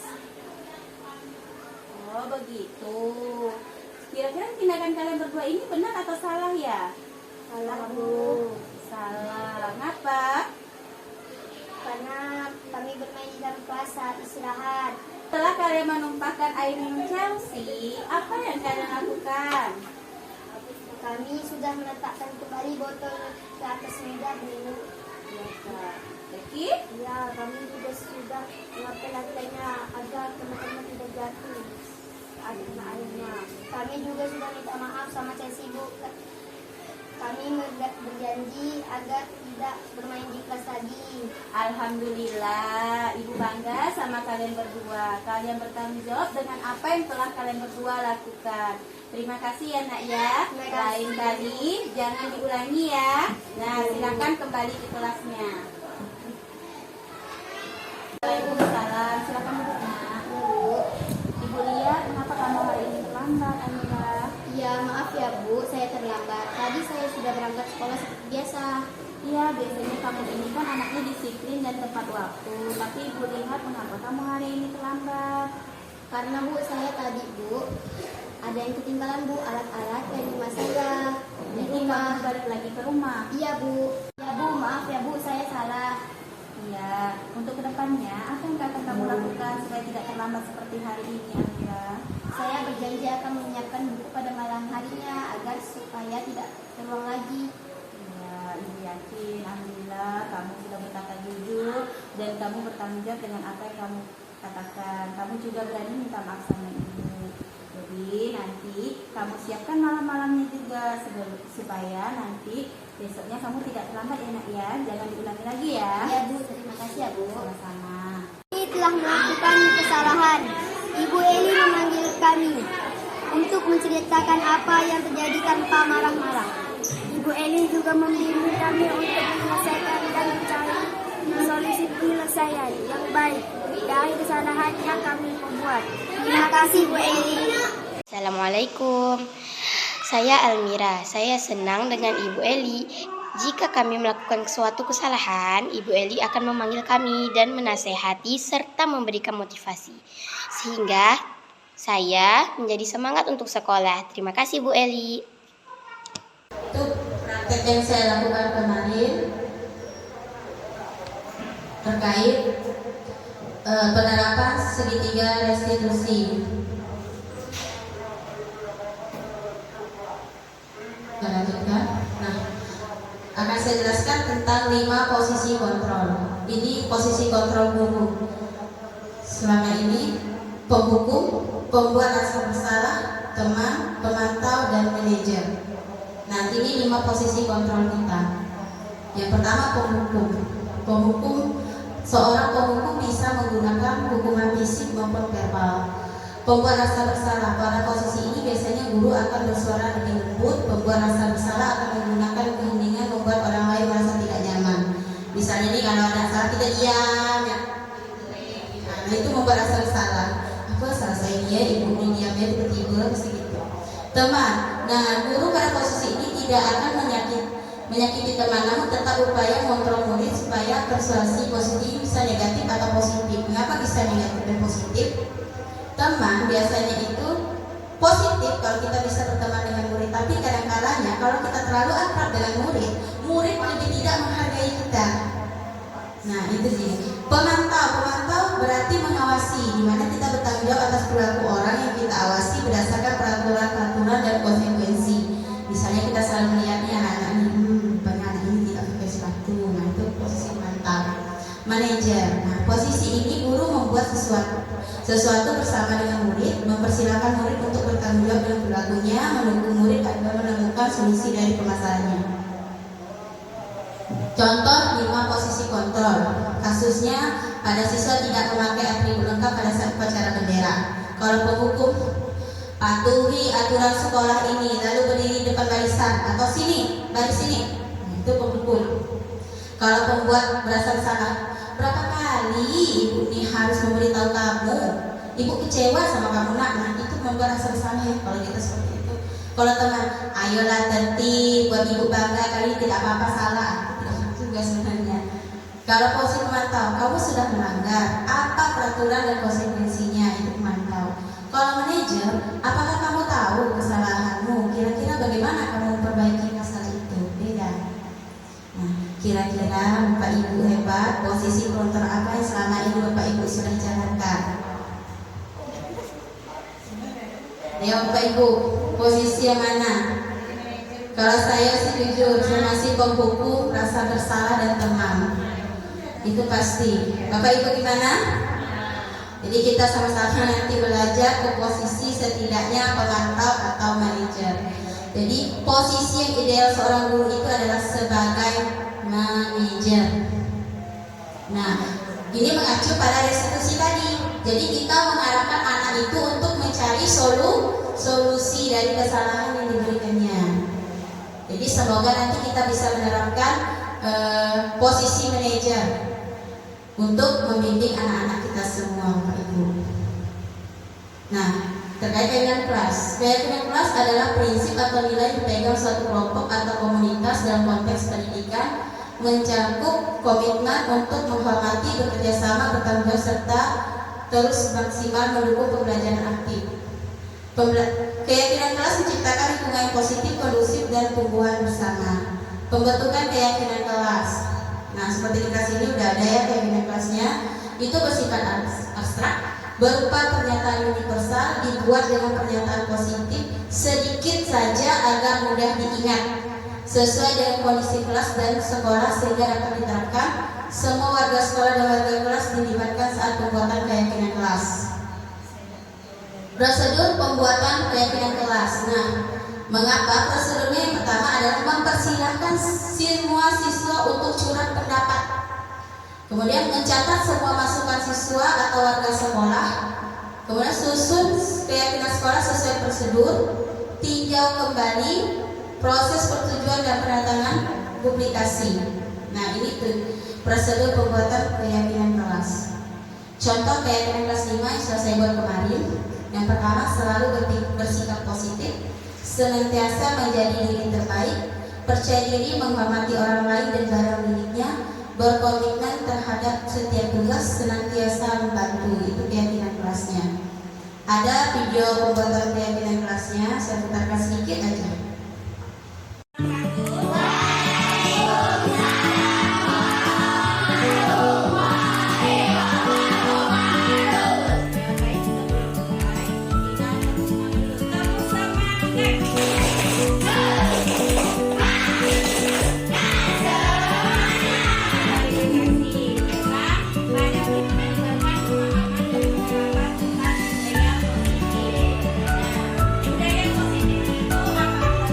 Oh begitu. Kira-kira tindakan kalian berdua ini benar atau salah ya? Salah, Bu. Salah. Kenapa? Karena kami bermain di dalam kelas saat istirahat. Setelah kalian menumpahkan air minum Chelsea, apa yang kalian lakukan? Kami sudah meletakkan kembali botol ke atas meja minum. Biasa. Becky? Ya, kami juga sudah melakukan lantainya agar teman-teman tidak jatuh saat kena airnya. Kami juga sudah minta maaf sama Chelsea, Bu. Kami berjanji agar tidak bermain di kelas lagi. Alhamdulillah, ibu bangga sama kalian berdua. Kalian bertanggung jawab dengan apa yang telah kalian berdua lakukan. Terima kasih ya nak ya. Terima kasih. Lain kali jangan diulangi ya. Nah silakan kembali ke kelasnya. Waalaikumsalam. Silakan duduk nak. Ibu lihat kenapa kamu hari ini terlambat, Amira? Ya, maaf ya Bu, saya terlambat. Tadi saya sudah berangkat sekolah seperti biasa. Iya, biasanya kamu ini kan anaknya disiplin dan tepat waktu. Tapi ibu lihat mengapa kamu hari ini terlambat? Karena Bu, saya tadi Bu ada yang ketinggalan Bu alat-alat dan rumah saya. Di rumah. Balik lagi ke rumah. Iya Bu. Ya Bu, maaf ya Bu, saya salah. Iya, untuk kedepannya apa yang akan kamu lakukan supaya tidak terlambat seperti hari ini, Amira? Saya berjanji akan menyiapkan buku pada malam harinya agar supaya tidak terulang lagi. Ya, Ibu yakin, alhamdulillah kamu sudah berkata jujur dan kamu bertanggung jawab dengan apa yang kamu katakan. Kamu juga berani minta maaf sama Ibu. Jadi nanti kamu siapkan malam-malamnya juga supaya nanti besoknya kamu tidak terlambat ya nak ya. Jangan diulangi lagi ya. Iya Bu, terima kasih ya Bu. Sama-sama. Kami telah melakukan kesalahan. Ibu Eli memanggil kami untuk menceritakan apa yang terjadi tanpa marah-marah. Ibu Eli juga membimbing kami untuk menyelesaikan dan mencari solusi penyelesaian yang baik dari kesalahan yang kami membuat. Terima kasih Bu Eli. Assalamualaikum. Saya Almira. Saya senang dengan Ibu Eli. Jika kami melakukan suatu kesalahan, Ibu Eli akan memanggil kami dan menasehati serta memberikan motivasi. Sehingga saya menjadi semangat untuk sekolah. Terima kasih Bu Eli. Itu praktek yang saya lakukan kemarin terkait penerapan segitiga restitusi. Kita lanjutkan. Nah, akan saya jelaskan tentang 5 posisi kontrol. Ini posisi kontrol guru. Selama ini penghukum, pembuat rasa bersalah, teman, pemantau, dan manajer. Nah, ini 5 posisi kontrol kita. Yang pertama penghukum. Penghukum, seorang penghukum bisa menggunakan hukuman fisik maupun verbal. Pembuat rasa bersalah, pada posisi ini biasanya guru akan bersuara lebih lembut. Pembuat rasa bersalah akan menggunakan keheningan membuat orang lain merasa tidak nyaman. Misalnya nih kalau ada salah kita diam ya. Nah, itu membuat rasa bersalah. Apa salah saya dia, ibu ini diamnya tiba-tiba mesti gitu. Teman, nah guru pada posisi ini tidak akan menyakiti teman, namun tetap upaya mengontrol murid supaya persuasi positif bisa negatif atau positif. Mengapa bisa negatif dan positif? Teman biasanya itu positif kalau kita bisa berteman dengan murid, tapi kadang-kadangnya kalau kita terlalu akrab dengan murid, murid lebih tidak menghargai kita. Nah itu sih. Pemantau berarti mengawasi, di mana kita bertanggung jawab atas perilaku orang yang kita awasi berdasarkan peraturan dan konsekuensi. Misalnya kita selalu melihatnya anak-anak ini, anak ini tidak pakai sepatu. Nah itu posisi pemantau. Manajer. Nah posisi ini guru membuat sesuatu bersama dengan murid, mempersilahkan murid untuk bertanggung jawab dengan perilakunya, mendukung murid agar menemukan solusi dari permasalahannya. Contoh 5 posisi kontrol. Kasusnya ada siswa tidak memakai atribut lengkap pada saat upacara bendera. Kalau penghukum, patuhi aturan sekolah ini, lalu berdiri depan barisan atau sini, baris sini. Itu penghukum. Kalau pembuat berasa bersalah, berapa kali ibu ini harus memberitahu kamu, ibu kecewa sama kamu nak. Nah itu membuat rasa bersalah ya kalau kita seperti itu. Kalau teman, ayolah tertib, buat ibu bangga, kali ini tidak apa-apa salah. Tidak juga sebenarnya. Kalau posisi pemantau, kamu sudah melanggar, apa peraturan dan konsekuensinya, itu pemantau. Kalau manajer, apakah kamu tahu kesalahanmu? Kira-kira bagaimana kamu memperbaiki masalah itu? Beda. Nah, kira-kira Bapak Ibu hebat, posisi kontrol apa yang selama ini Bapak Ibu sudah jalankan? Ya Bapak Ibu, posisi yang mana? Kalau saya sih jujur, saya masih penghukum, rasa bersalah dan teman. Itu pasti. Bapak Ibu gimana? Jadi kita sama-sama nanti belajar ke posisi setidaknya pemantau atau manajer. Jadi posisi yang ideal seorang guru itu adalah sebagai manajer. Nah, ini mengacu pada restitusi tadi. Jadi kita mengarahkan anak itu untuk mencari solusi dari kesalahan yang diberikannya. Jadi semoga nanti kita bisa menerapkan posisi manajer untuk membimbing anak-anak kita semua, Bapak Ibu. Nah, terkait dengan kelas. Keyakinan kelas adalah prinsip atau nilai dipegang suatu kelompok atau komunitas dalam konteks pendidikan, mencakup komitmen untuk menghormati, bekerjasama, bertanggung jawab serta terus maksimal mendukung pembelajaran aktif. Keyakinan kelas menciptakan lingkungan yang positif, kondusif, dan tumbuhan bersama. Pembentukan keyakinan kelas. Nah, seperti di kelas ini udah ada ya keyakinan kelasnya. Itu bersifat abstrak, berupa pernyataan universal, dibuat dengan pernyataan positif, sedikit saja agar mudah diingat, sesuai dengan kondisi kelas dan sekolah sehingga dapat diterapkan. Semua warga sekolah dan warga kelas dilibatkan saat pembuatan keyakinan kelas. Prosedur pembuatan keyakinan kelas. Nah, mengapa? Prosedurnya yang pertama adalah mempersilahkan semua siswa untuk curhat pendapat. Kemudian mencatat semua masukan siswa atau warga sekolah. Kemudian susun keyakinan sekolah sesuai prosedur. Tinjau kembali proses persetujuan dan penandatangan publikasi. Nah, ini tuh prosedur pembuatan keyakinan kelas. Contoh keyakinan kelas 5 yang sudah saya buat kemarin. Yang pertama, selalu bersikap positif, senantiasa menjadi diri terbaik, percaya diri menghormati orang lain dan barang miliknya, berkomitmen terhadap setiap tugas, senantiasa membantu. Itu keyakinan kelasnya. Ada video pembuatan keyakinan kelasnya, saya putarkan sedikit aja. Budaya positif itu apa?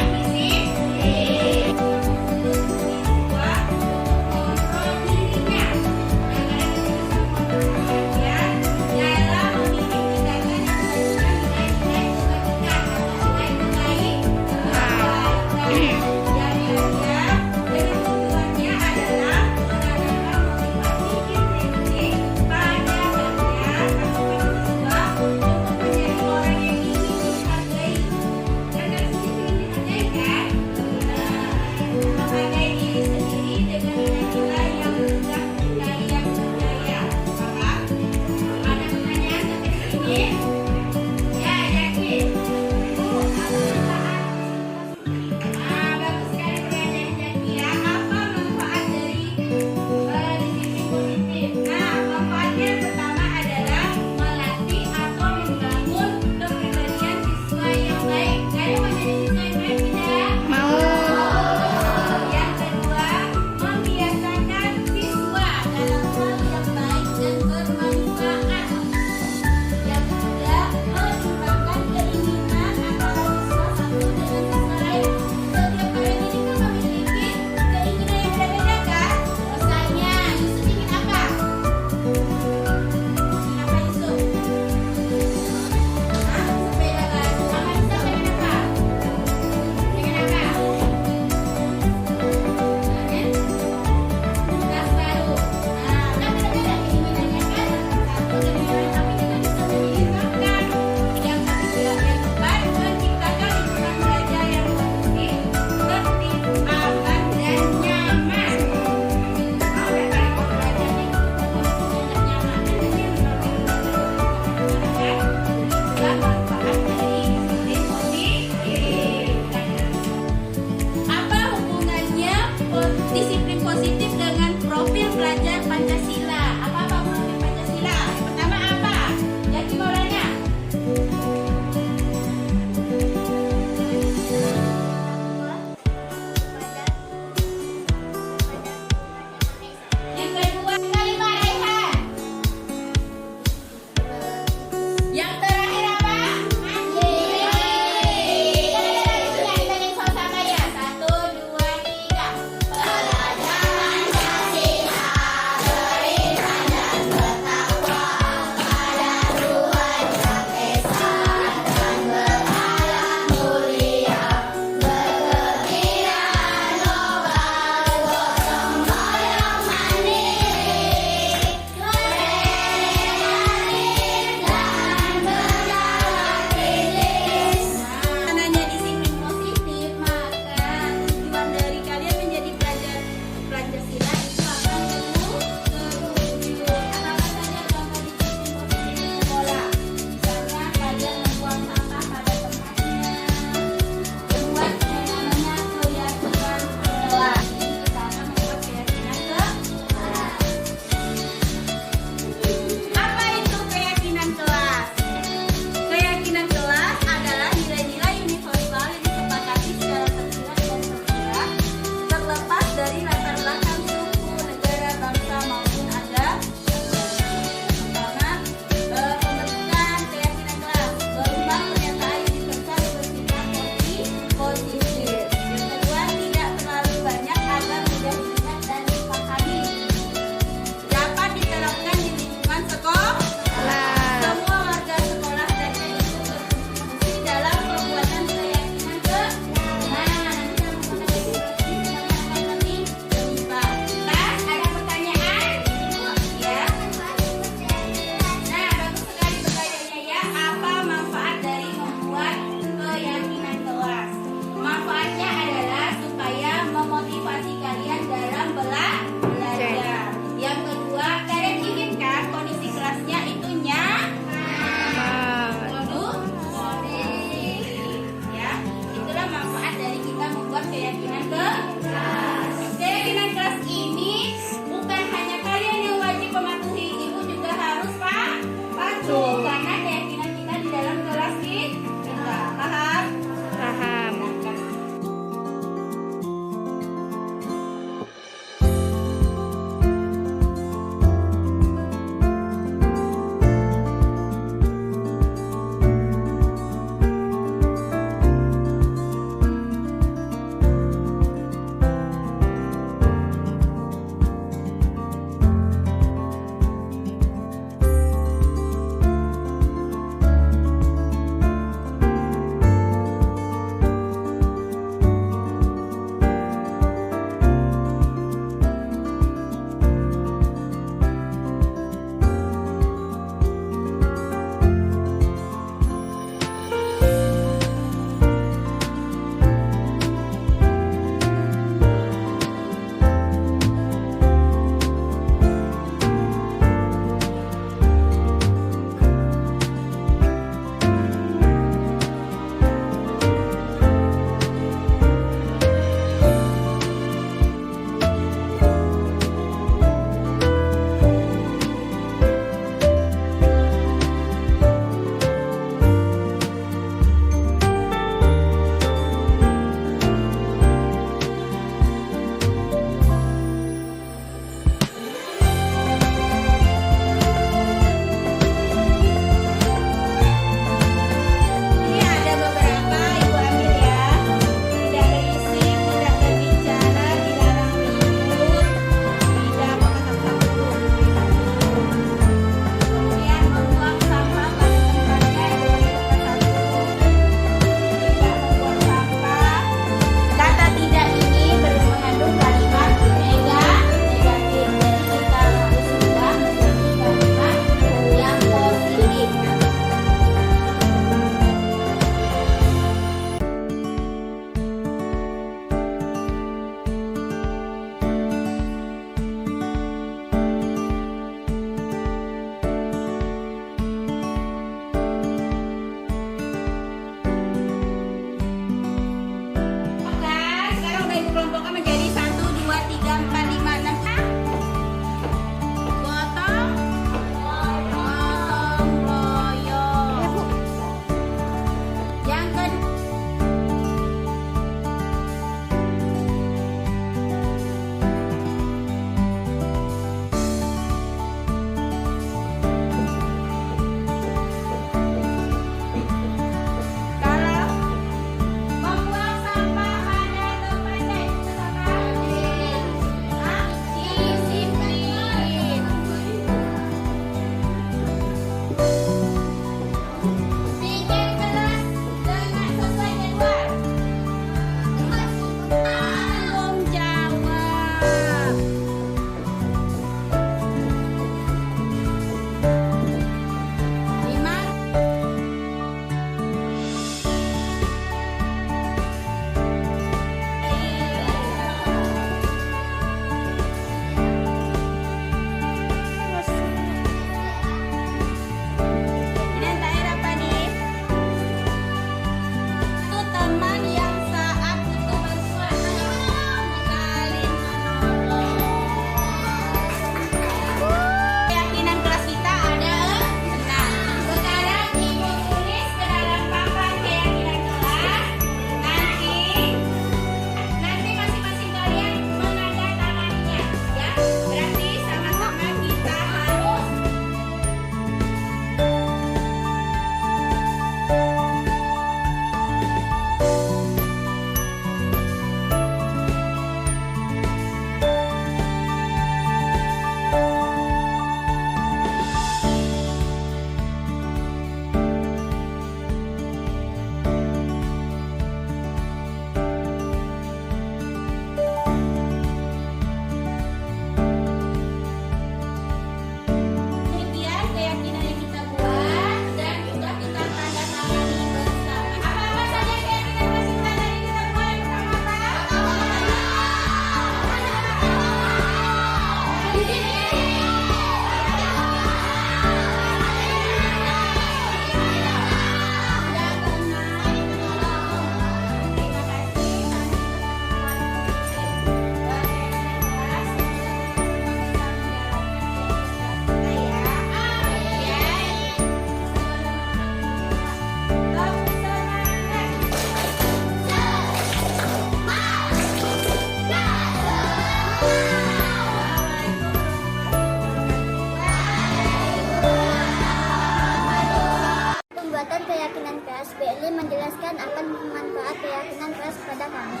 keyakinan keras, Bu Eli menjelaskan akan manfaat keyakinan keras kepada kami.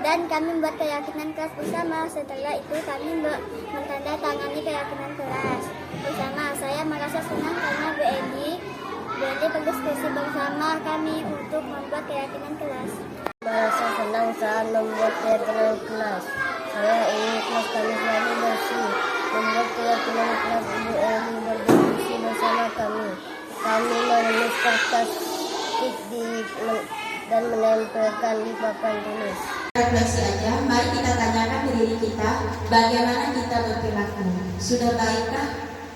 Dan kami membuat keyakinan keras bersama. Setelah itu kami menandatangani keyakinan keras bersama. Saya merasa senang karena Bu Eli berdiskusi bersama kami untuk membuat keyakinan keras. Merasa senang saat membuat keyakinan kelas. Saya ingin kelas kami selalu bersih. Membuat keyakinan kelas Ibu Eli berdiskusi bersama kami. Kami menulis kertas dan menempelkan di papan tulis. Refleksi aja, mari kita tanyakan diri kita, bagaimana kita berperilaku. Sudah baikkah?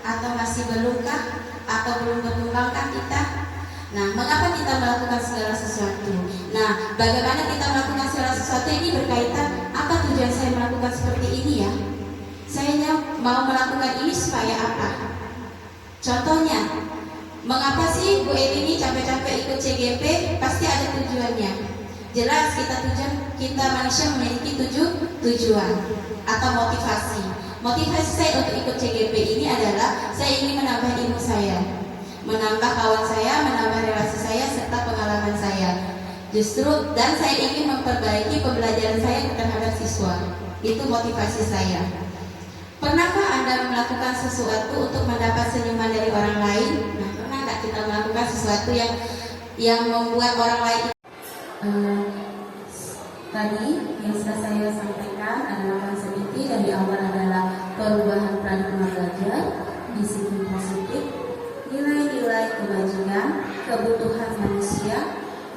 Atau masih belumkah? Atau belum berkembangkah kita? Nah, mengapa kita melakukan segala sesuatu? Nah, bagaimana kita melakukan segala sesuatu ini berkaitan, apa tujuan saya melakukan seperti ini ya? Saya mau melakukan ini supaya apa? Contohnya, mengapa sih Bu Eli ini capek-capek ikut CGP? Pasti ada tujuannya. Jelas kita manusia memiliki tujuan atau motivasi. Motivasi saya untuk ikut CGP ini adalah saya ingin menambah ilmu saya, menambah kawan saya, menambah relasi saya serta pengalaman saya. Justru dan saya ingin memperbaiki pembelajaran saya terhadap siswa. Itu motivasi saya. Pernahkah Anda melakukan sesuatu untuk mendapat senyuman dari orang lain? Nah, pernah nggak kita melakukan sesuatu yang membuat orang lain? Tadi yang sudah saya sampaikan adalah konsep inti dan di awal adalah perubahan paradigma belajar, disiplin positif, nilai-nilai kebajikan, kebutuhan manusia,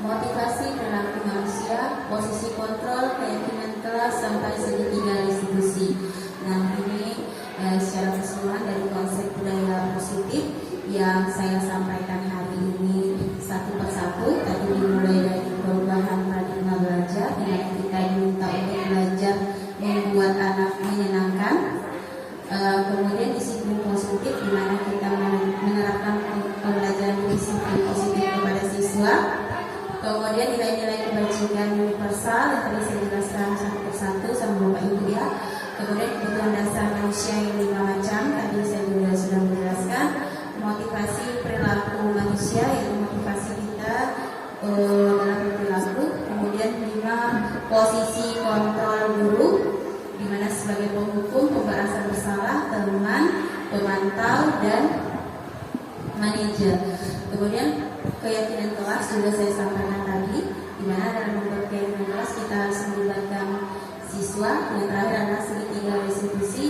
motivasi perilaku manusia, posisi kontrol, keyakinan kelas sampai segitiga distribusi. Nah, ini secara keseluruhan dari konsep budaya positif yang saya sampaikan hari ini satu persatu. Tadi dimulai dari perubahan paradigma belajar, yang kita diminta untuk belajar membuat anak menyenangkan. Kemudian disiplin positif, di mana kita menerapkan pembelajaran disiplin positif kepada siswa. Kemudian nilai-nilai kebajikan universal yang tadi saya jelaskan satu persatu sama Bapak Ibu ya. Kemudian kebutuhan dasar manusia yang 5 macam, tadi saya juga sudah menjelaskan. Motivasi perilaku manusia, yaitu motivasi kita dalam berperilaku. Kemudian 5 posisi kontrol guru, di mana sebagai penghukum, pemberasa bersalah, teman, pemantau, dan manajer. Kemudian keyakinan kelas juga saya sampaikan tadi, di mana dalam membuat keyakinan kelas kita harus melibatkan siswa. Yang terakhir adalah segitiga restitusi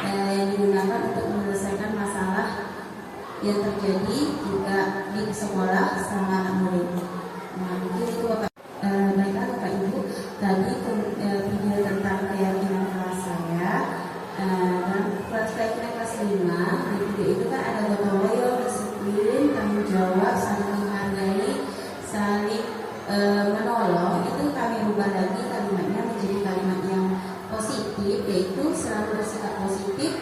yang digunakan untuk menyelesaikan masalah yang terjadi juga di sekolah sama anak murid. Nah, mungkin itu Bapak. Baiklah Bapak Ibu, tadi video tentang keyakinan kelas saya. Dan keyakinan kelas 5 di video itu kan ada gotong royong, disiplin, tanggung jawab, saling menghargai, saling menolong. Itu kami ubah lagi kalimatnya menjadi kalimat yang positif, yaitu selalu bersikap positif,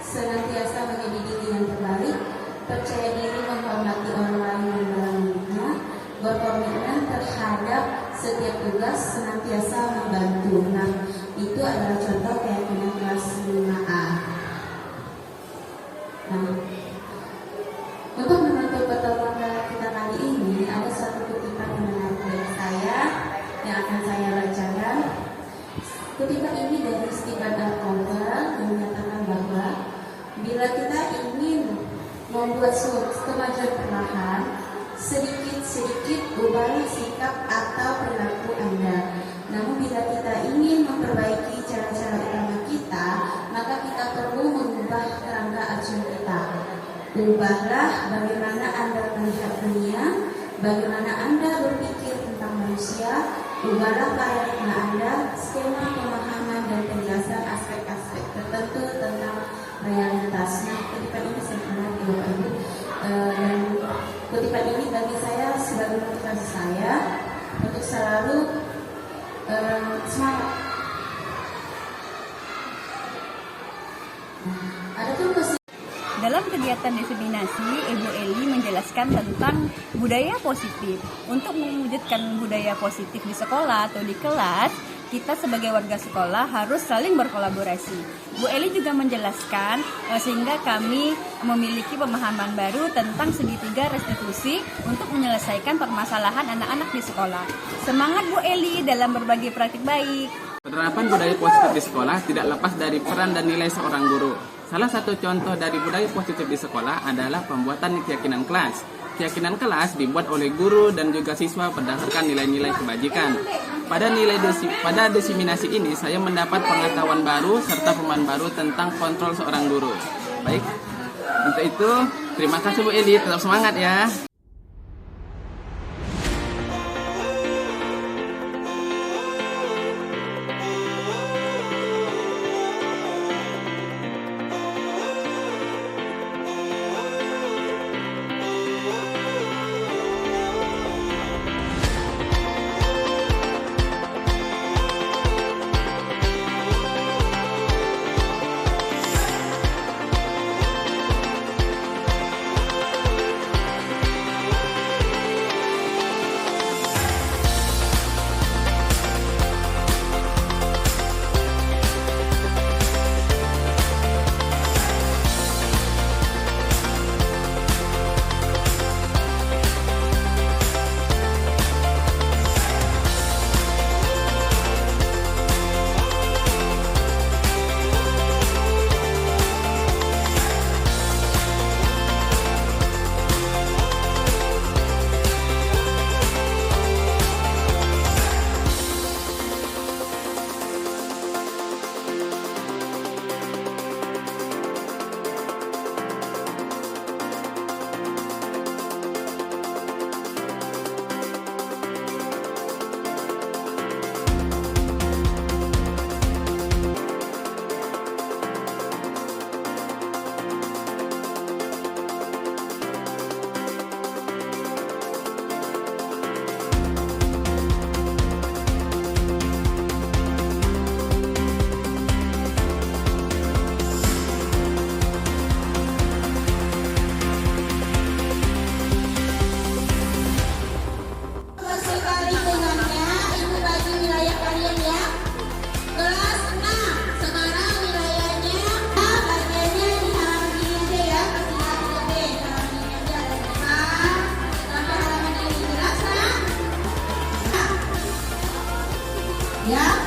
senantiasa menjadi diri yang terbaik, percaya diri, menghormati orang lain dan dalamnya, berkomitmen terhadap setiap tugas, senantiasa membantu. Nah, itu adalah contoh keyakinan kelas 5A. Nah, untuk menutup pertemuan kita kali ini, ada satu kutipan yang menarik dari saya yang akan saya bacakan. Kutipan ini dari Stephen R. Covey yang menyatakan bahwa bila kita ingin membuat kemajuan perlahan, sedikit-sedikit ubahlah sikap atau perilaku Anda. Namun bila kita ingin memperbaiki cara-cara utama kita, maka kita perlu mengubah kerangka acuan kita. Ubahlah bagaimana Anda melihat dunia, bagaimana Anda berpikir tentang manusia. Ubahlah paradigma Anda, skema pemahaman dan penjelasan aspek-aspek tertentu tentang realitas. Nah, kutipan ini saya pernah di Bapak Ibu, dan kutipan ini bagi saya sebagai motivasi saya untuk selalu semangat. Dalam kegiatan diseminasi, Ibu Eli menjelaskan tentang budaya positif. Untuk mewujudkan budaya positif di sekolah atau di kelas, kita sebagai warga sekolah harus saling berkolaborasi. Bu Eli juga menjelaskan sehingga kami memiliki pemahaman baru tentang segitiga restitusi untuk menyelesaikan permasalahan anak-anak di sekolah. Semangat Bu Eli dalam berbagi praktik baik. Penerapan budaya positif di sekolah tidak lepas dari peran dan nilai seorang guru. Salah satu contoh dari budaya positif di sekolah adalah pembuatan keyakinan kelas. Keyakinan kelas dibuat oleh guru dan juga siswa berdasarkan nilai-nilai kebajikan. Pada diseminasi ini, saya mendapat pengetahuan baru serta pemahaman baru tentang kontrol seorang guru. Baik, untuk itu terima kasih Bu Eli, tetap semangat ya. Ya,